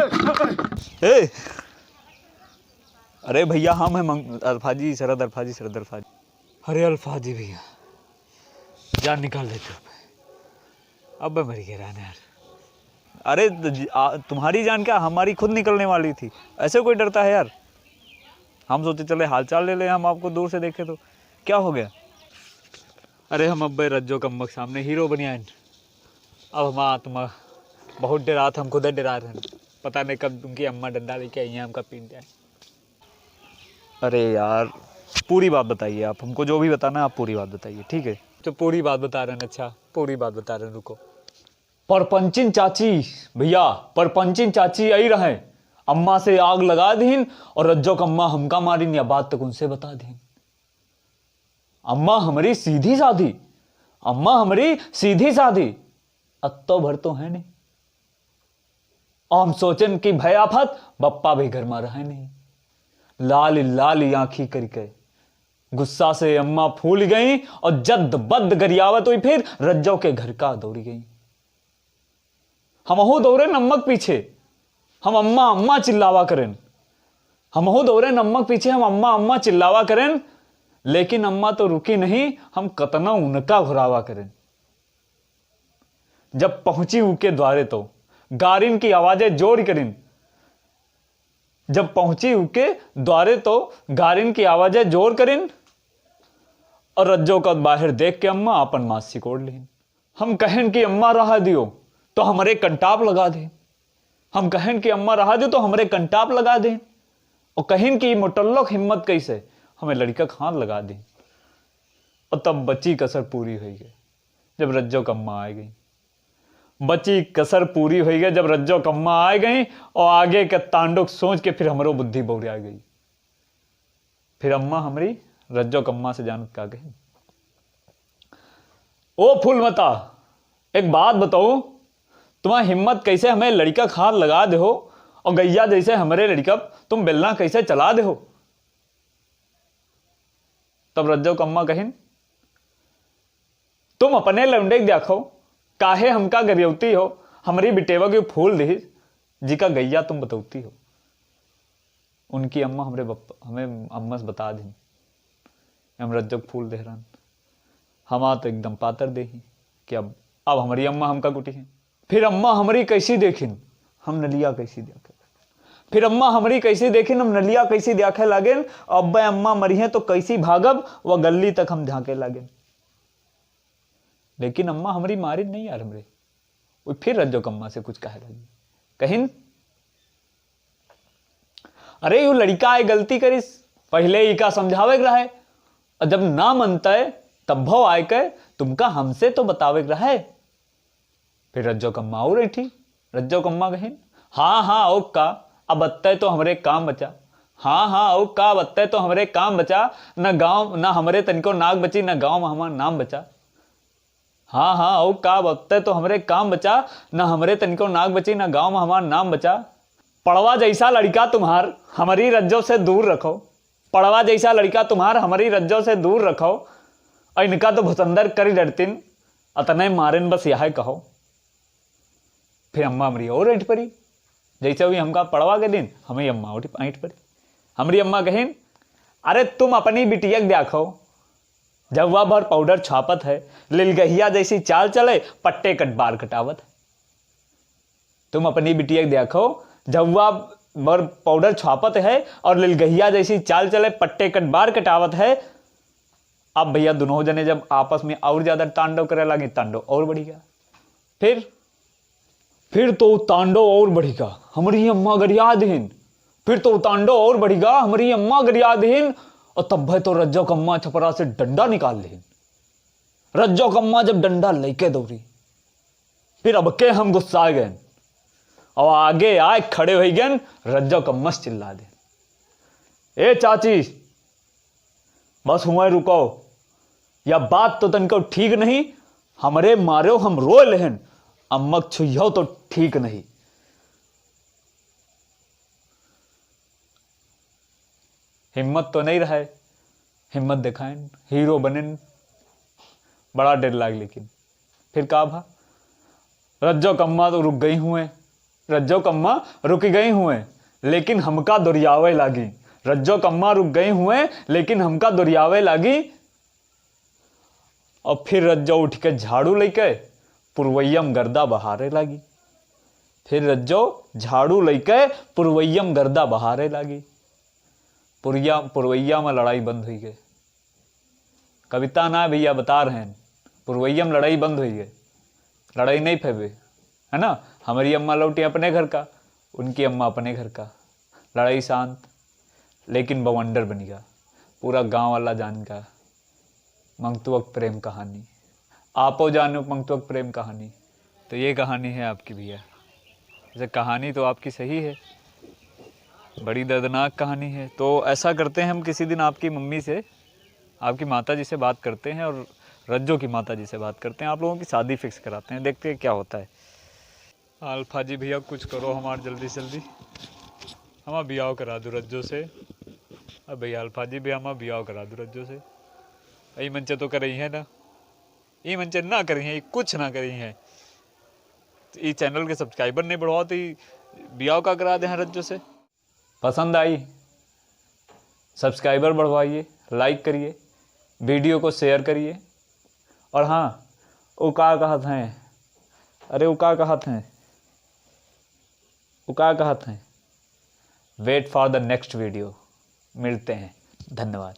ए, अरे भैया हम हैं अल्फाजी शरद अल्फाजी शरद अल्फाजी। अरे अल्फाजी भैया जान निकाल देते हो। अब मर गया यार। अरे तुम्हारी जान क्या हमारी खुद निकलने वाली थी। ऐसे कोई डरता है यार। हम सोचे चले हालचाल ले लें, हम आपको दूर से देखे तो क्या हो गया। अरे हम अब रज्जो कम्मक सामने हीरो बनिया। अब हम आत्मा बहुत डरा था, हम खुद डरा रहे हैं। पता नहीं कब उनकी अम्मा डंडा लेके आई हैं हमका पीट जाए। अरे यार पूरी बात बताइए आप हमको, जो भी बताना आप पूरी बात बताइए, ठीक है। तो पूरी बात बता रहे हैं। अच्छा पूरी बात बता रहे हैं, रुको। परपंचिन चाची भैया, परपंचिन चाची आई रहे, अम्मा से आग लगा दीन और रज्जो कम्मा हमका मारीन, या बात तक उनसे बता दीन। अम्मा हमारी सीधी साधी, अम्मा हमारी सीधी साधी अत्तो भर तो है नहीं। हम सोचन कि भय आफत बप्पा भी घर में रहे नहीं। लाल लाल आंखी करके गुस्सा से अम्मा फूल गई और जद बद गरियावत हुई, फिर रज्जो के घर का दौड़ी गई। हमहू दौड़े नमक पीछे, हम अम्मा अम्मा चिल्लावा करें। हमहू दौड़े नमक पीछे, हम अम्मा अम्मा चिल्लावा करें। लेकिन अम्मा तो रुकी नहीं, हम कतना उनका घुरावा करें। जब पहुंची उनके द्वारे तो गारिन की आवाजें जोर करीन। जब पहुंची उनके द्वारे तो गारिन की आवाजें जोर करीन और रज्जो का बाहर देख के अम्मा अपन मासी कोड़ लीन। हम कहें कि अम्मा रहा दियो तो हमारे कंटाप लगा दे। हम कहें कि अम्मा रहा दियो तो हमारे कंटाप लगा दे। और कहें कि मुटल्लक हिम्मत कैसे हमें लड़का खान लगा दे। और तब बची कसर पूरी हुई गई जब रज्जो कम्मा आ गई। बची कसर पूरी हुई गई जब रज्जो कम्मा आ गई और आगे के तांडुक सोच के फिर हमरो बुद्धि बौरिया गई। फिर अम्मा हमारी रज्जो कम्मा से जानत का गई, ओ फूलमता एक बात बताओ, तुम्हारी हिम्मत कैसे हमें लड़का खान लगा दे हो और गैया जैसे हमारे लड़का तुम बेलना कैसे चला दे हो। तब रज्जो कम्मा कहिन, तुम अपने लौंडे देखो काहे हमका गरियवती हो, हमारी बिटेवा के फूल दी जी का गैया तुम बतौती हो। उनकी अम्मा हमें अम्मा से बता दी, हम रज्जो फूल दे रहा हमा तो एकदम पातर दे कि अब हमारी अम्मा हमका गुटी है। फिर अम्मा हमारी कैसी देखिन, हम नलिया कैसी देखे। फिर अम्मा हमारी कैसी देखिन, हम नलिया कैसी देखे लागेन। अब अम्मा मरी है तो कैसी भागब वह गली तक हम झांके लागेन। लेकिन अम्मा हमारी मारी नहीं यार हमरे। वो फिर रज्जो कम्मा से कुछ कहे लगी, कहिन अरे यू लड़का है गलती करिस, पहले ही का समझावे रहे और जब ना मनता है तब भव आए के तुमका हमसे तो बतावे रहे। फिर रज्जो कम्मा और रही। रज्जो कम्मा कहिन, हाँ हाँ ओ का अब अत्ते तो हमरे काम बचा। हाँ हाँ ओ का अत्ते तो हमरे काम बचा, न गांव न हमरे तनिको नाक बची, न गांव में हमारा नाम बचा। हाँ हाँ ओ का अत्ते तो हमरे काम बचा, न हमरे तनिको नाक बची, न गांव में हमारा नाम बचा। पड़वा जैसा लड़का तुम्हार हमारी रज्जो से दूर रखो। पड़वा जैसा लड़का तुम्हार हमारी रज्जो से दूर रखो। और इनका तो भुसंदर कर डरतीन अतने मारेन बस यह कहो। फिर अम्मा हमारी और ऐठ पड़ी, जैसे हुई हमका पड़वा के दिन हमें अम्मा ऐठ पड़ी। हमारी अम्मा कहें, अरे तुम अपनी बिटिया देखो जवा भर पाउडर छापत है, लिलगहिया जैसी चाल चले पट्टे कट बार कटावत है। तुम अपनी बिटिया देखो जवा भर पाउडर छापत है और लिलगहिया जैसी चाल चले पट्टे कट बार कटावत है। अब भैया दोनों जने जब आपस में और ज्यादा तांडव करे लगे, तांडव और बढ़ी गया। फिर तो तांडव और बढ़ेगा, हमारी अम्मा गरिया देन। फिर तो तांडव और बढ़ेगा, हमारी अम्मा गरिया देन। और तब भाई तो रज्जो कम्मा छपरा से डंडा निकाल लेन। रज्जो कम्मा जब डंडा लेके दौड़ी, फिर अब के हम गुस्सा गए और आगे आए खड़े हो गए। रज्जो कम्मा चिल्ला दे, ए चाची बस हुए रुको, या बात तो तनको ठीक नहीं, हमरे मारो हम रो लेहन, अम्मक छुइयो तो ठीक नहीं। हिम्मत तो नहीं रहे, हिम्मत दिखाएं, हीरो बनें, बड़ा डर लाग। लेकिन फिर का भा रज्जो कम्मा तो रुक गई हुए रज्जो कम्मा रुक गई हुए लेकिन हमका दुरियावे लागी। रज्जो कम्मा रुक गई हुए लेकिन हमका दुरियावे लागी। और फिर रज्जो उठ के झाड़ू लेके पुरवैयम गर्दा बहारे लागी। फिर रज्जो झाड़ू लेके पुरवैयम गर्दा बहारे लागी। पुरवैया में लड़ाई बंद हुई गई। कविता ना भैया, बता रहे हैं, पुरवैया में लड़ाई बंद हुई गई। लड़ाई नहीं फैबे, है ना। हमारी अम्मा लौटी अपने घर का, उनकी अम्मा अपने घर का। लड़ाई शांत, लेकिन बवंडर बन गया। पूरा गांव वाला जान का मंगतुवक प्रेम कहानी। आपो जानो मंगतुवक प्रेम कहानी। तो ये कहानी है आपकी भैया। जैसे कहानी तो आपकी सही है, बड़ी दर्दनाक कहानी है। तो ऐसा करते हैं, हम किसी दिन आपकी मम्मी से, आपकी माता जी से बात करते हैं और रज्जो की माता जी से बात करते हैं। आप लोगों की शादी फिक्स कराते हैं, देखते हैं क्या होता है। अल्फा जी भैया कुछ करो हमारे, जल्दी से जल्दी हमारा ब्याह करा दो रज्जो से। अब भैया अल्फा जी भैया हमारा ब्याह करा दो रज्जो से। यही मंचे तो कर रही है ना, ये मंचे ना करी हैं, कुछ ना करी हैं। ये चैनल के सब्सक्राइबर नहीं बढ़ाओ तो ब्याह का करा दे हैं रज्जो से। पसंद आई सब्सक्राइबर बढ़वाइए, लाइक करिए, वीडियो को शेयर करिए। और हाँ, वो का कहत हैं, अरे वो का कहत हैं, वो का कहत हैं, wait for the next video. मिलते हैं, धन्यवाद।